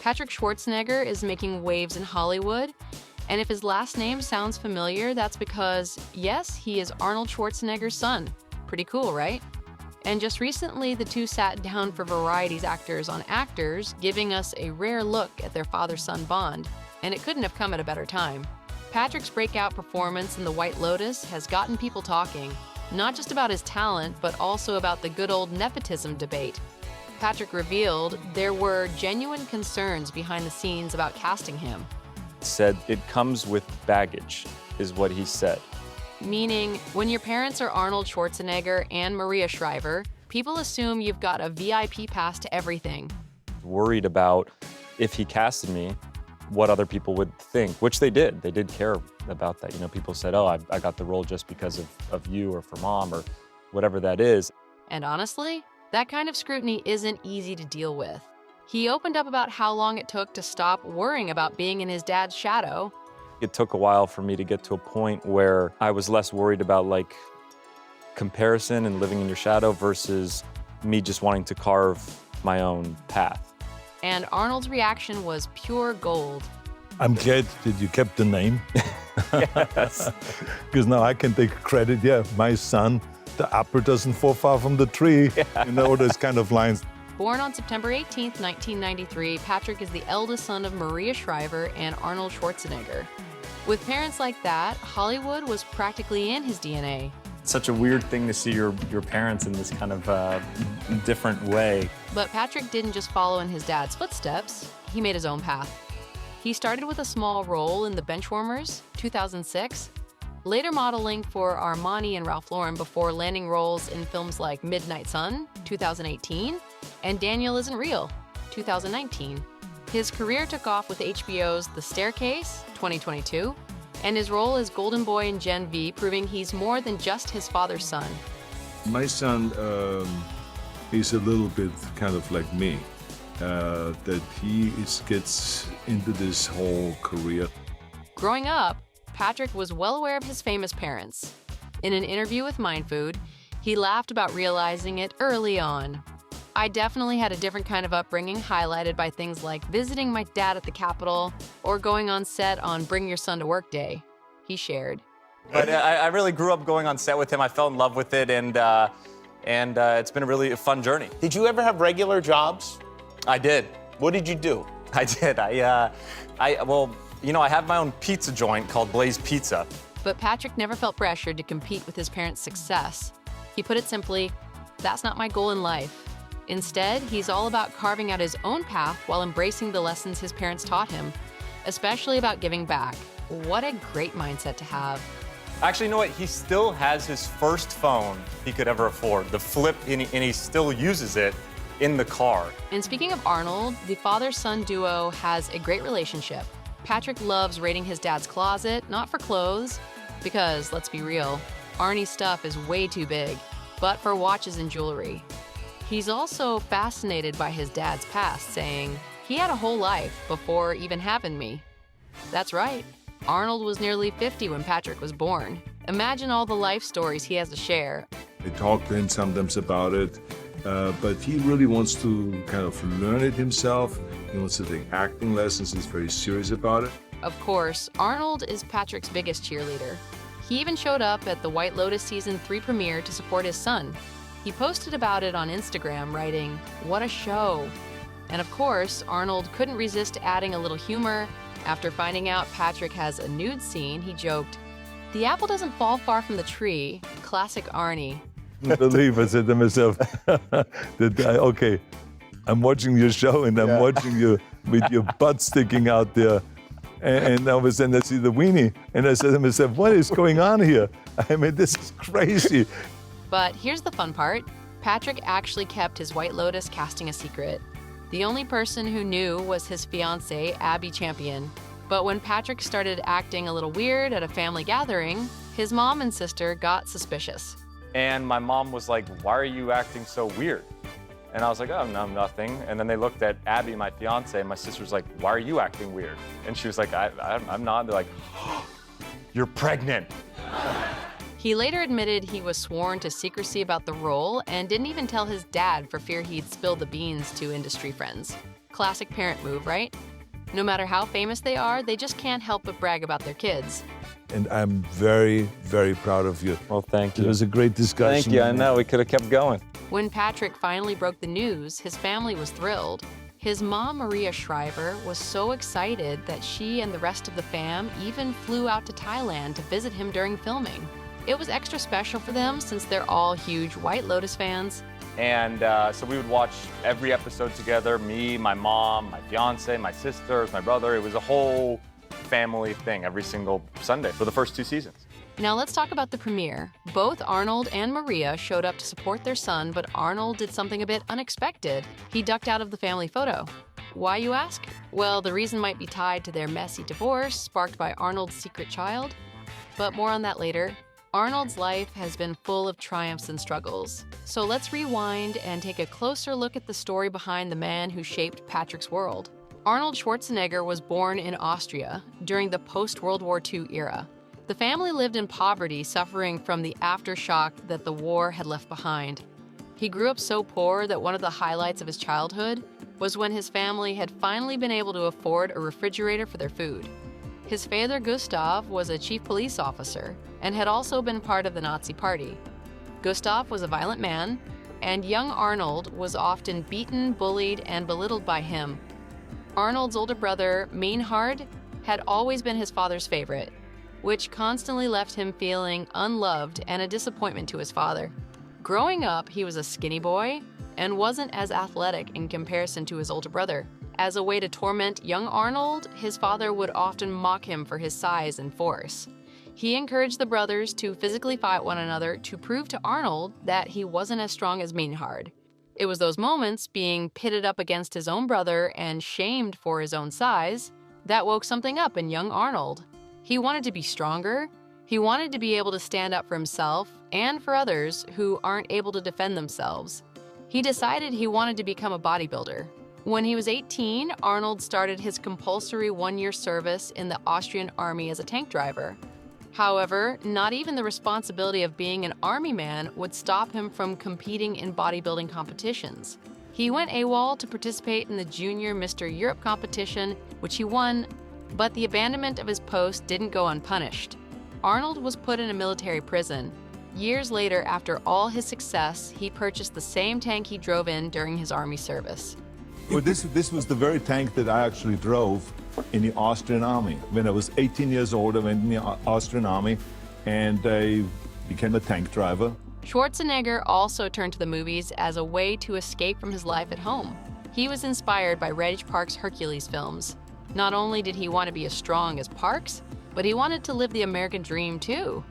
Patrick Schwarzenegger is making waves in Hollywood, and if his last name sounds familiar, that's because, yes, he is Arnold Schwarzenegger's son. Pretty cool, right? And just recently, the two sat down for Variety's Actors on Actors, giving us a rare look at their father-son bond, and it couldn't have come at a better time. Patrick's breakout performance in The White Lotus has gotten people talking, not just about his talent, but also about the good old nepotism debate. Patrick revealed there were genuine concerns behind the scenes about casting him. Said it comes with baggage, is what he said. Meaning, when your parents are Arnold Schwarzenegger and Maria Shriver, people assume you've got a VIP pass to everything. Worried about if he casted me, what other people would think, which they did. They did care about that. You know, people said, oh, I got the role just because of you or for mom or whatever that is. And honestly, that kind of scrutiny isn't easy to deal with. He opened up about how long it took to stop worrying about being in his dad's shadow. It took a while for me to get to a point where I was less worried about like comparison and living in your shadow versus me just wanting to carve my own path. And Arnold's reaction was pure gold. I'm glad that you kept the name. Yes. Because now I can take credit. Yeah, my son, the apple doesn't fall far from the tree. Yeah. You know, those kind of lines. Born on September 18, 1993, Patrick is the eldest son of Maria Shriver and Arnold Schwarzenegger. With parents like that, Hollywood was practically in his DNA. It's such a weird thing to see your parents in this kind of different way. But Patrick didn't just follow in his dad's footsteps, he made his own path. He started with a small role in The Benchwarmers, 2006, later modeling for Armani and Ralph Lauren before landing roles in films like Midnight Sun, 2018, and Daniel Isn't Real, 2019. His career took off with HBO's The Staircase, 2022, and his role as Golden Boy in Gen V, proving he's more than just his father's son. My son is a little bit kind of like me, that he gets into this whole career. Growing up, Patrick was well aware of his famous parents. In an interview with Mindfood, he laughed about realizing it early on. I definitely had a different kind of upbringing, highlighted by things like visiting my dad at the Capitol or going on set on Bring Your Son to Work Day, he shared. But I really grew up going on set with him. I fell in love with it, and it's been a really fun journey. Did you ever have regular jobs? I did. What did you do? I did. Well, you know, I have my own pizza joint called Blaze Pizza. But Patrick never felt pressured to compete with his parents' success. He put it simply, that's not my goal in life. Instead, he's all about carving out his own path while embracing the lessons his parents taught him, especially about giving back. What a great mindset to have. Actually, you know what? He still has his first phone he could ever afford, the flip, and he still uses it in the car. And speaking of Arnold, the father-son duo has a great relationship. Patrick loves raiding his dad's closet, not for clothes, because, let's be real, Arnie's stuff is way too big, but for watches and jewelry. He's also fascinated by his dad's past, saying, he had a whole life before even having me. That's right. Arnold was nearly 50 when Patrick was born. Imagine all the life stories he has to share. I talk to him sometimes about it, but he really wants to kind of learn it himself. He wants to take acting lessons. He's very serious about it. Of course, Arnold is Patrick's biggest cheerleader. He even showed up at the White Lotus Season 3 premiere to support his son. He posted about it on Instagram, writing, "What a show." And of course, Arnold couldn't resist adding a little humor. After finding out Patrick has a nude scene, he joked, "The apple doesn't fall far from the tree." Classic Arnie. I believe I said to myself, okay, I'm watching your show and I'm watching you with your butt sticking out there. And all of a sudden I see the weenie. And I said to myself, what is going on here? I mean, this is crazy. But here's the fun part. Patrick actually kept his White Lotus casting a secret. The only person who knew was his fiancée, Abby Champion. But when Patrick started acting a little weird at a family gathering, his mom and sister got suspicious. And my mom was like, why are you acting so weird? And I was like, oh, no, nothing. And then they looked at Abby, my fiance, and my sister was like, why are you acting weird? And she was like, I'm not. They're like, oh, you're pregnant. He later admitted he was sworn to secrecy about the role and didn't even tell his dad for fear he'd spill the beans to industry friends. Classic parent move, right? No matter how famous they are, they just can't help but brag about their kids. And I'm very, very proud of you. Well, thank you. It was a great discussion. Thank you. I know we could have kept going. When Patrick finally broke the news, his family was thrilled. His mom, Maria Shriver, was so excited that she and the rest of the fam even flew out to Thailand to visit him during filming. It was extra special for them since they're all huge White Lotus fans. And so we would watch every episode together, me, my mom, my fiance, my sisters, my brother. It was a whole family thing every single Sunday for the first 2 seasons. Now let's talk about the premiere. Both Arnold and Maria showed up to support their son, but Arnold did something a bit unexpected. He ducked out of the family photo. Why, you ask? Well, the reason might be tied to their messy divorce, sparked by Arnold's secret child. But more on that later. Arnold's life has been full of triumphs and struggles. So let's rewind and take a closer look at the story behind the man who shaped Patrick's world. Arnold Schwarzenegger was born in Austria during the post-World War II era. The family lived in poverty, suffering from the aftershock that the war had left behind. He grew up so poor that one of the highlights of his childhood was when his family had finally been able to afford a refrigerator for their food. His father, Gustav, was a chief police officer and had also been part of the Nazi Party. Gustav was a violent man, and young Arnold was often beaten, bullied, and belittled by him. Arnold's older brother, Meinhard, had always been his father's favorite, which constantly left him feeling unloved and a disappointment to his father. Growing up, he was a skinny boy and wasn't as athletic in comparison to his older brother. As a way to torment young Arnold, his father would often mock him for his size and force. He encouraged the brothers to physically fight one another to prove to Arnold that he wasn't as strong as Meinhard. It was those moments, being pitted up against his own brother and shamed for his own size, that woke something up in young Arnold. He wanted to be stronger. He wanted to be able to stand up for himself and for others who aren't able to defend themselves. He decided he wanted to become a bodybuilder. When he was 18, Arnold started his compulsory 1-year service in the Austrian army as a tank driver. However, not even the responsibility of being an army man would stop him from competing in bodybuilding competitions. He went AWOL to participate in the Junior Mr. Europe competition, which he won, but the abandonment of his post didn't go unpunished. Arnold was put in a military prison. Years later, after all his success, he purchased the same tank he drove in during his army service. Well, this was the very tank that I actually drove in the Austrian army. When I was 18 years old, I went in the Austrian army and I became a tank driver. Schwarzenegger also turned to the movies as a way to escape from his life at home. He was inspired by Reg Park's Hercules films. Not only did he want to be as strong as Parks, but he wanted to live the American dream too.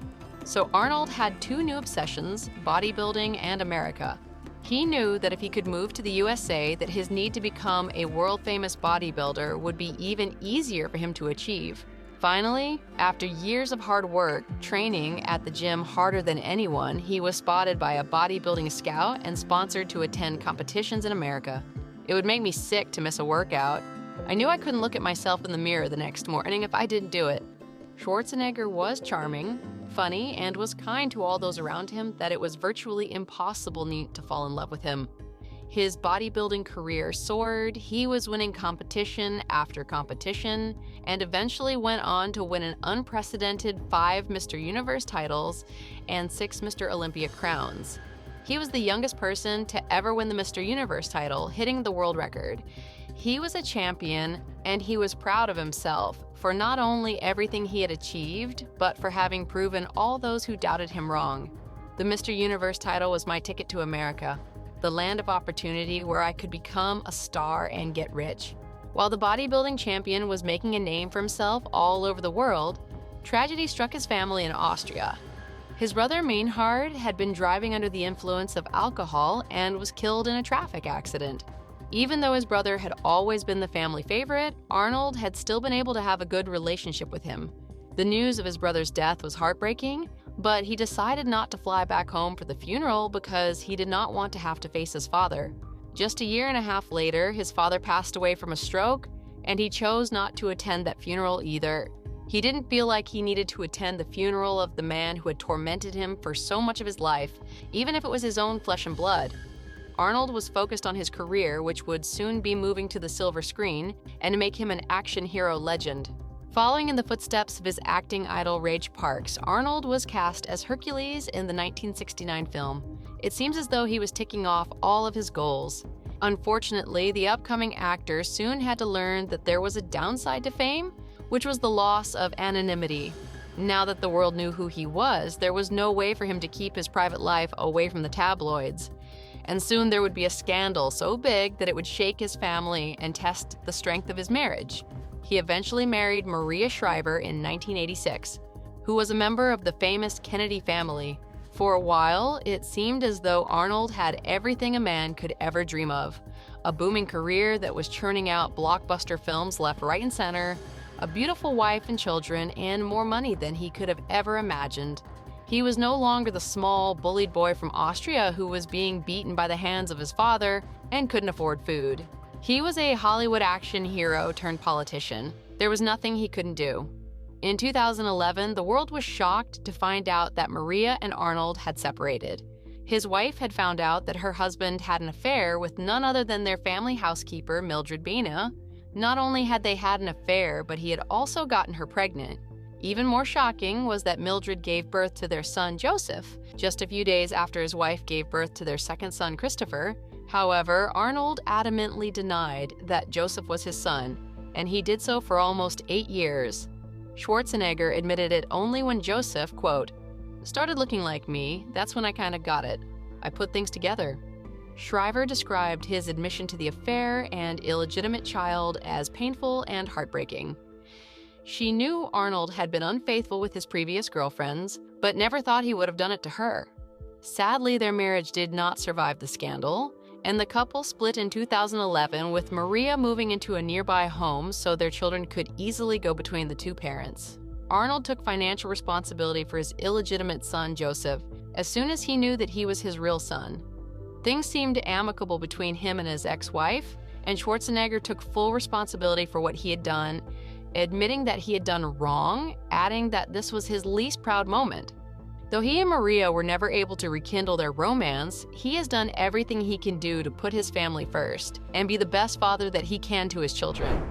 So Arnold had 2 new obsessions, bodybuilding and America. He knew that if he could move to the USA, that his need to become a world-famous bodybuilder would be even easier for him to achieve. Finally, after years of hard work, training at the gym harder than anyone, he was spotted by a bodybuilding scout and sponsored to attend competitions in America. It would make me sick to miss a workout. I knew I couldn't look at myself in the mirror the next morning if I didn't do it. Schwarzenegger was charming, funny, and was kind to all those around him that it was virtually impossible to fall in love with him. His bodybuilding career soared, he was winning competition after competition, and eventually went on to win an unprecedented 5 Mr. Universe titles and 6 Mr. Olympia crowns. He was the youngest person to ever win the Mr. Universe title, hitting the world record. He was a champion, and he was proud of himself for not only everything he had achieved, but for having proven all those who doubted him wrong. The Mr. Universe title was my ticket to America, the land of opportunity where I could become a star and get rich. While the bodybuilding champion was making a name for himself all over the world, tragedy struck his family in Austria. His brother Meinhard had been driving under the influence of alcohol and was killed in a traffic accident. Even though his brother had always been the family favorite, Arnold had still been able to have a good relationship with him. The news of his brother's death was heartbreaking, but he decided not to fly back home for the funeral because he did not want to have to face his father. Just a year and a half later, his father passed away from a stroke, and he chose not to attend that funeral either. He didn't feel like he needed to attend the funeral of the man who had tormented him for so much of his life, even if it was his own flesh and blood. Arnold was focused on his career, which would soon be moving to the silver screen and make him an action hero legend. Following in the footsteps of his acting idol Rage Parks, Arnold was cast as Hercules in the 1969 film. It seems as though he was ticking off all of his goals. Unfortunately, the upcoming actor soon had to learn that there was a downside to fame, which was the loss of anonymity. Now that the world knew who he was, there was no way for him to keep his private life away from the tabloids. And soon there would be a scandal so big that it would shake his family and test the strength of his marriage. He eventually married Maria Shriver in 1986, who was a member of the famous Kennedy family. For a while, it seemed as though Arnold had everything a man could ever dream of: a booming career that was churning out blockbuster films left, right, and center, a beautiful wife and children, and more money than he could have ever imagined. He was no longer the small, bullied boy from Austria who was being beaten by the hands of his father and couldn't afford food. He was a Hollywood action hero turned politician. There was nothing he couldn't do. In 2011, the world was shocked to find out that Maria and Arnold had separated. His wife had found out that her husband had an affair with none other than their family housekeeper, Mildred Bina. Not only had they had an affair, but he had also gotten her pregnant. Even more shocking was that Mildred gave birth to their son, Joseph, just a few days after his wife gave birth to their second son, Christopher. However, Arnold adamantly denied that Joseph was his son, and he did so for almost 8 years. Schwarzenegger admitted it only when Joseph, quote, "started looking like me. That's when I kind of got it. I put things together." Shriver described his admission to the affair and illegitimate child as painful and heartbreaking. She knew Arnold had been unfaithful with his previous girlfriends, but never thought he would have done it to her. Sadly, their marriage did not survive the scandal, and the couple split in 2011, with Maria moving into a nearby home so their children could easily go between the two parents. Arnold took financial responsibility for his illegitimate son, Joseph, as soon as he knew that he was his real son. Things seemed amicable between him and his ex-wife, and Schwarzenegger took full responsibility for what he had done, admitting that he had done wrong, adding that this was his least proud moment. Though he and Maria were never able to rekindle their romance, he has done everything he can do to put his family first and be the best father that he can to his children.